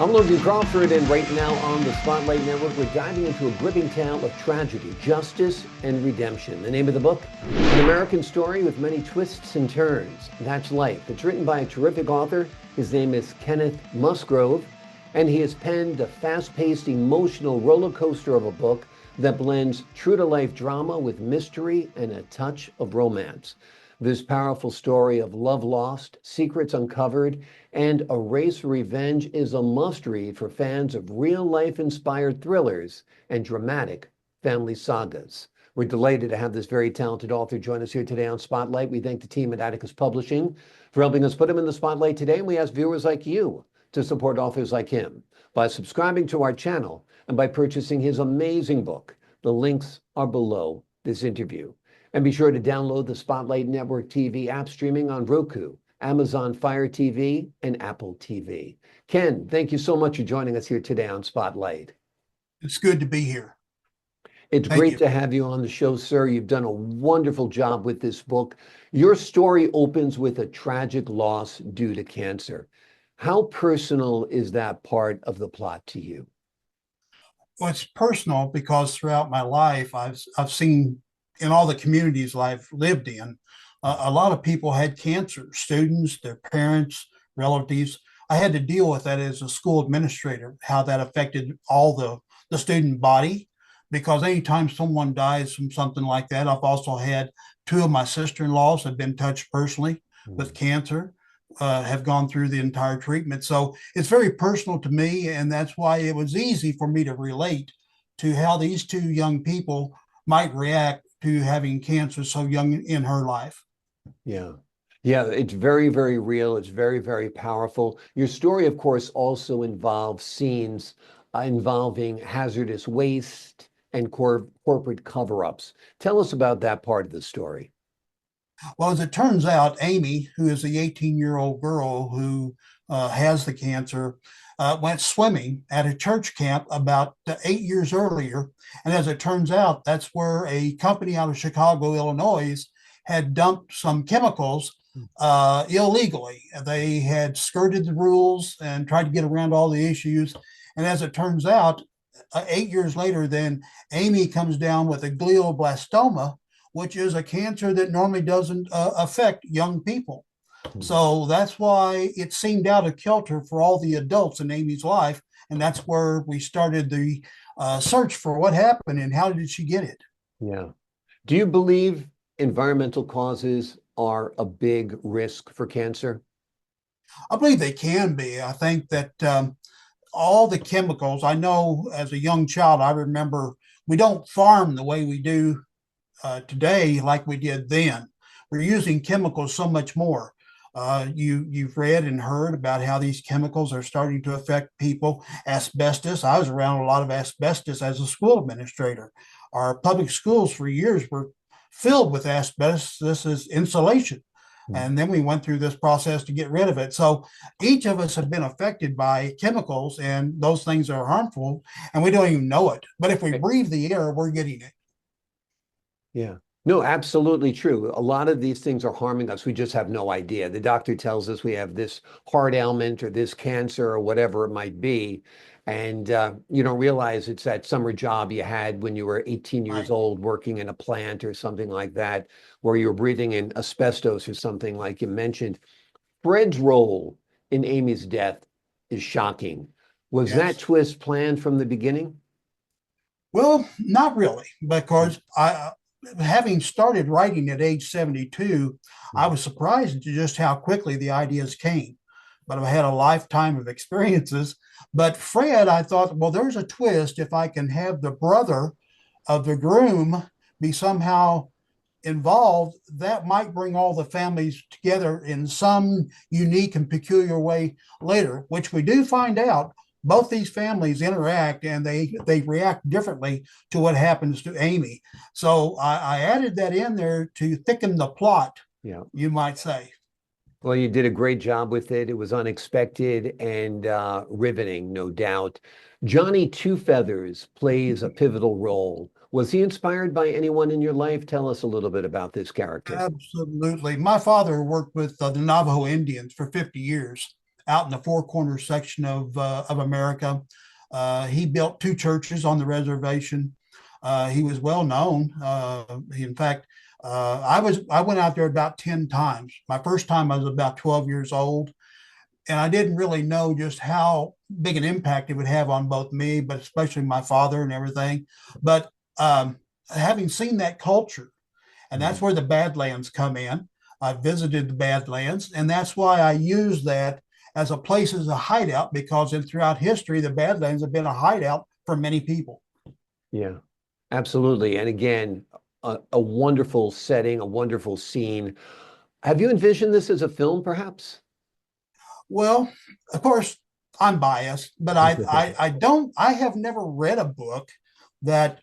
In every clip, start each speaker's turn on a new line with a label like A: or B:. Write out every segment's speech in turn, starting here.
A: I'm Logan Crawford, and right now on the Spotlight Network, we're diving into a gripping tale of tragedy, justice, and redemption. The name of the book, An American Story with Many Twists and Turns. That's Life. It's written by a terrific author. His name is Kenneth Musgrove, and he has penned a fast-paced, emotional roller coaster of a book that blends true-to-life drama with mystery and a touch of romance. This powerful story of love lost, secrets uncovered, and a race for revenge is a must-read for fans of real-life inspired thrillers and dramatic family sagas. We're delighted to have this very talented author join us here today on Spotlight. We thank the team at Atticus Publishing for helping us put him in the spotlight today, and we ask viewers like you to support authors like him by subscribing to our channel and by purchasing his amazing book. The links are below this interview. And be sure to download the Spotlight Network TV app streaming on Roku, Amazon Fire TV, and Apple TV. Ken, thank you so much for joining us here today on Spotlight.
B: It's good to be here.
A: It's great to have you on the show, sir. You've done a wonderful job with this book. Your story opens with a tragic loss due to cancer. How personal is that part of the plot to you?
B: Well, it's personal because throughout my life, I've seen in all the communities I've lived in, a lot of people had cancer, students, their parents, relatives. I had to deal with that as a school administrator, how that affected all the student body, because anytime someone dies from something like that, I've also had two of my sister-in-laws have been touched personally with cancer, have gone through the entire treatment. So it's very personal to me, and that's why it was easy for me to relate to how these two young people might react to having cancer so young in her life.
A: Yeah. Yeah, it's very, very real. It's very, very powerful. Your story, of course, also involves scenes involving hazardous waste and corporate cover-ups. Tell us about that part of the story.
B: Well, as it turns out, Amy, who is the 18-year-old girl who has the cancer, went swimming at a church camp about 8 years earlier. And as it turns out, that's where a company out of Chicago, Illinois, had dumped some chemicals illegally. They had skirted the rules and tried to get around all the issues. And as it turns out, 8 years later, then Amy comes down with a glioblastoma, which is a cancer that normally doesn't affect young people. So that's why it seemed out of kilter for all the adults in Amy's life. And that's where we started the search for what happened and how did she get it.
A: Yeah. Do you believe environmental causes are a big risk for cancer?
B: I believe they can be. I think that all the chemicals, I know as a young child, I remember we don't farm the way we do today like we did then. We're using chemicals so much more. You've read and heard about how these chemicals are starting to affect people. Asbestos. I was around a lot of asbestos as a school administrator. Our public schools for years were filled with asbestos as insulation. And then we went through this process to get rid of it. So each of us have been affected by chemicals, and those things are harmful, and we don't even know it. But if we breathe the air, we're getting it.
A: Yeah. No, absolutely true. A lot of these things are harming us. We just have no idea. The doctor tells us we have this heart ailment or this cancer or whatever it might be. And you don't realize it's that summer job you had when you were 18 years old working in a plant or something like that, where you were breathing in asbestos or something like you mentioned. Fred's role in Amy's death is shocking. Was that twist planned from the beginning?
B: Well, not really, because having started writing at age 72, I was surprised at just how quickly the ideas came. But I've had a lifetime of experiences. But Fred, I thought, well, there's a twist if I can have the brother of the groom be somehow involved, that might bring all the families together in some unique and peculiar way later, which we do find out. Both these families interact and they react differently to what happens to Amy. So I added that in there to thicken the plot, you might say.
A: Well, you did a great job with it. It was unexpected and riveting, no doubt. Johnny Two Feathers plays a pivotal role. Was he inspired by anyone in your life? Tell us a little bit about this character.
B: Absolutely. My father worked with the Navajo Indians for 50 years. out in the Four Corners section of America. He built two churches on the reservation. He was well known. In fact, I went out there about 10 times. My first time I was about 12 years old, and I didn't really know just how big an impact it would have on both me, but especially my father and everything. But having seen that culture, and that's where the Badlands come in. I visited the Badlands, and that's why I use that as a place as a hideout, because throughout history, the Badlands have been a hideout for many people.
A: Yeah, absolutely. And again, a wonderful setting, a wonderful scene. Have you envisioned this as a film, perhaps?
B: Well, of course, I'm biased, but I don't, I have never read a book that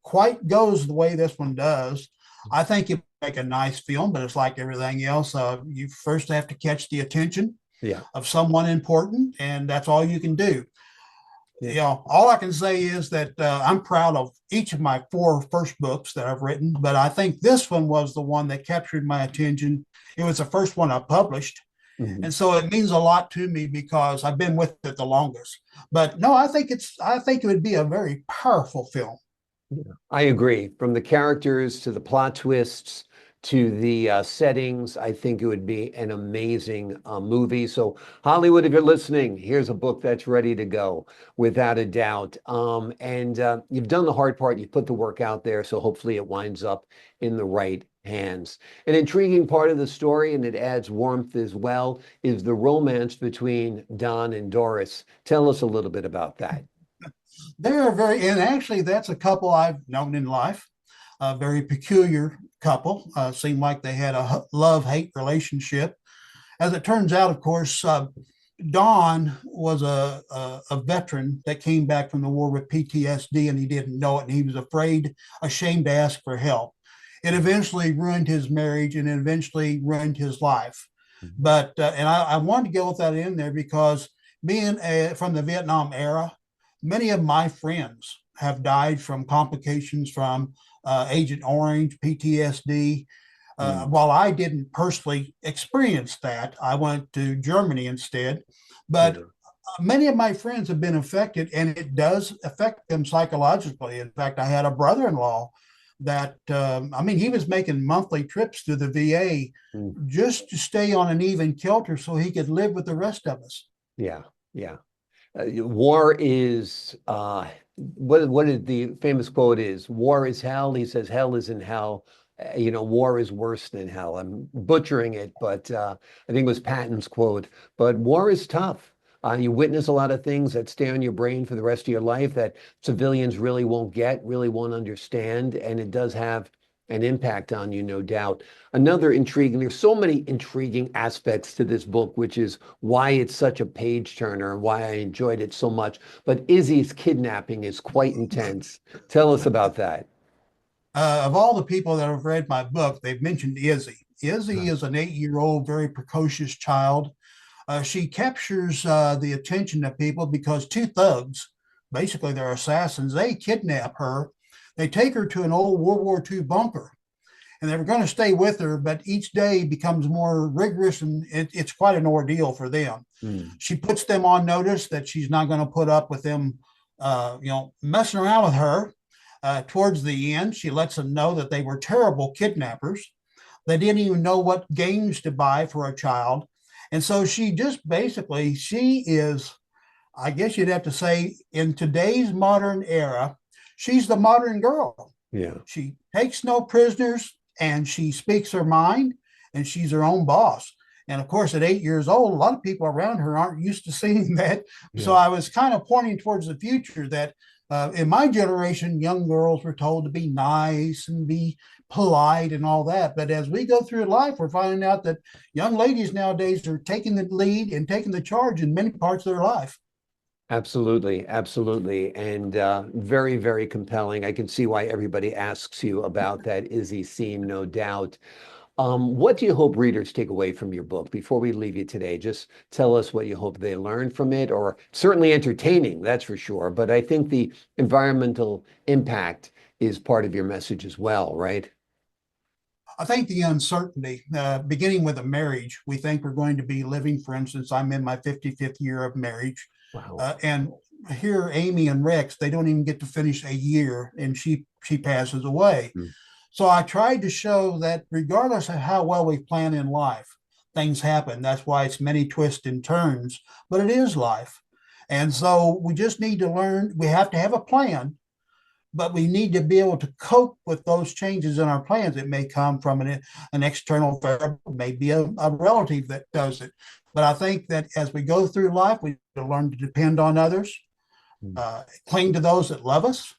B: quite goes the way this one does. I think you make a nice film, but it's like everything else. You first have to catch the attention
A: Yeah.
B: of someone important, and that's all you can do.
A: Yeah.
B: You know, all I can say is that I'm proud of each of my four first books that I've written, but I think this one was the one that captured my attention. It was the first one I published.
A: Mhm.
B: And so it means a lot to me because I've been with it the longest. But no, I think it would be a very powerful film.
A: Yeah, I agree. From the characters to the plot twists to the settings, I think it would be an amazing movie. So, Hollywood, if you're listening, here's a book that's ready to go, without a doubt. And you've done the hard part. You've put the work out there. So hopefully it winds up in the right hands. An intriguing part of the story, and it adds warmth as well, is the romance between Don and Doris. Tell us a little bit about that.
B: They're very, and actually, that's a couple I've known in life, a very peculiar couple. Seemed like they had a love hate relationship. As it turns out, of course, Don was a veteran that came back from the war with PTSD, and he didn't know it, and he was ashamed to ask for help. It eventually ruined his marriage, and it eventually ruined his life. But and I wanted to get with that in there because being from the Vietnam era, many of my friends have died from complications from Agent Orange, PTSD. While I didn't personally experience that, I went to Germany instead. But
A: Yeah.
B: many of my friends have been affected, and it does affect them psychologically. In fact, I had a brother in law that, I mean, he was making monthly trips to the VA
A: Mm.
B: just to stay on an even kilter so he could live with the rest of us.
A: Yeah. Yeah. War is what is the famous quote is, war is hell. He says hell is in hell. War is worse than hell. I'm butchering it, but I think it was Patton's quote. But war is tough. You witness a lot of things that stay on your brain for the rest of your life that civilians really won't get, really won't understand, and it does have an impact on you, no doubt. Another intriguing, there's so many intriguing aspects to this book, which is why it's such a page turner and why I enjoyed it so much. But Izzy's kidnapping is quite intense. Tell us about that.
B: Of all the people that have read my book, they've mentioned Izzy. Izzy is an 8 year old, very precocious child. She captures the attention of people because two thugs, basically they're assassins, they kidnap her. They take her to an old World War II bunker, and they were going to stay with her, but each day becomes more rigorous, and it's quite an ordeal for them.
A: Mm.
B: She puts them on notice that she's not going to put up with them, messing around with her. Towards the end, she lets them know that they were terrible kidnappers. They didn't even know what games to buy for a child. And so she just basically, she is, I guess you'd have to say, in today's modern era, she's the modern girl.
A: Yeah.
B: She takes no prisoners, and she speaks her mind, and she's her own boss. And of course, at 8 years old, a lot of people around her aren't used to seeing that. So
A: Yeah.
B: I was kind of pointing towards the future that in my generation, young girls were told to be nice and be polite and all that. But as we go through life, we're finding out that young ladies nowadays are taking the lead and taking the charge in many parts of their life.
A: Absolutely, absolutely, and very, very compelling. I can see why everybody asks you about that Izzy scene, no doubt. What do you hope readers take away from your book before we leave you today? Just tell us what you hope they learn from it, or certainly entertaining, that's for sure. But I think the environmental impact is part of your message as well, right?
B: I think the uncertainty, beginning with a marriage, we think we're going to be living, for instance, I'm in my 55th year of marriage.
A: Wow.
B: And here, Amy and Rex, they don't even get to finish a year and she passes away.
A: Mm.
B: So I tried to show that regardless of how well we plan in life, things happen. That's why it's many twists and turns, but it is life. And so we just need to learn, we have to have a plan, but we need to be able to cope with those changes in our plans. It may come from an external variable, maybe a relative that does it. But I think that as we go through life, we learn to depend on others, cling to those that love us,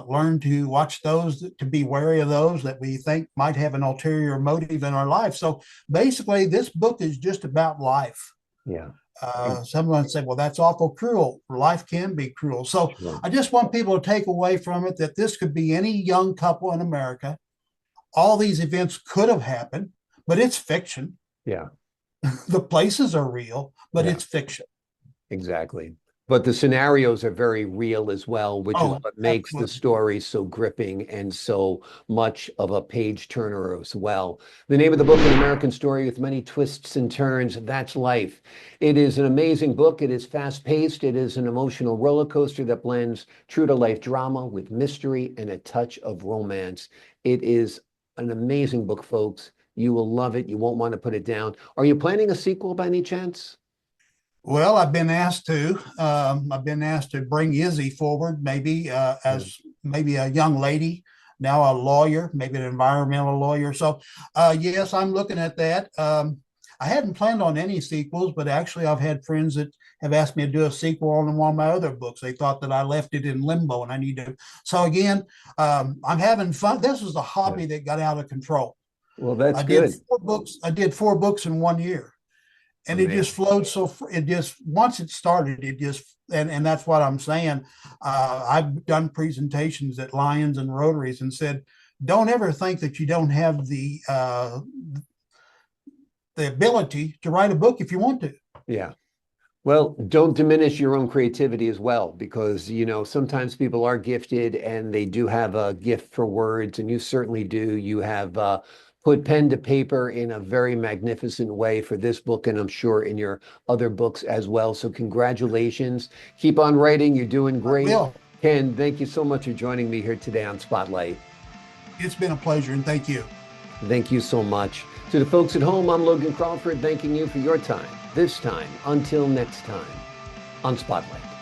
B: learn to watch those, to be wary of those that we think might have an ulterior motive in our life. So basically, this book is just about life.
A: Yeah.
B: Someone said, well, that's awful cruel. Life can be cruel. So
A: Sure.
B: I just want people to take away from it that this could be any young couple in America. All these events could have happened, but it's fiction.
A: Yeah.
B: The places are real, but it's fiction.
A: Exactly. But the scenarios are very real as well, which is what makes the story so gripping and so much of a page turner as well. The name of the book, An American Story with Many Twists and Turns, That's Life. It is an amazing book. It is fast-paced. It is an emotional roller coaster that blends true-to-life drama with mystery and a touch of romance. It is an amazing book, folks. You will love it. You won't want to put it down. Are you planning a sequel by any chance?
B: Well, I've been asked to. I've been asked to bring Izzy forward, maybe as maybe a young lady, now a lawyer, maybe an environmental lawyer. So, yes, I'm looking at that. I hadn't planned on any sequels, but actually, I've had friends that have asked me to do a sequel on one of my other books. They thought that I left it in limbo, and I need to. So again, I'm having fun. This was a hobby that got out of control.
A: Well, that's
B: I
A: good.
B: did 4 books. I did 4 books in 1 year. And it just flowed. So it just, once it started, it just, and that's what I'm saying. I've done presentations at Lions and Rotaries and said, don't ever think that you don't have the ability to write a book if you want to.
A: Yeah. Well, don't diminish your own creativity as well, because, you know, sometimes people are gifted and they do have a gift for words, and you certainly do. You have put pen to paper in a very magnificent way for this book, and I'm sure in your other books as well. So congratulations. Keep on writing. You're doing great. Ken, thank you so much for joining me here today on Spotlight.
B: It's been a pleasure, and thank you.
A: Thank you so much. To the folks at home, I'm Logan Crawford, thanking you for your time. This time, until next time, on Spotlight.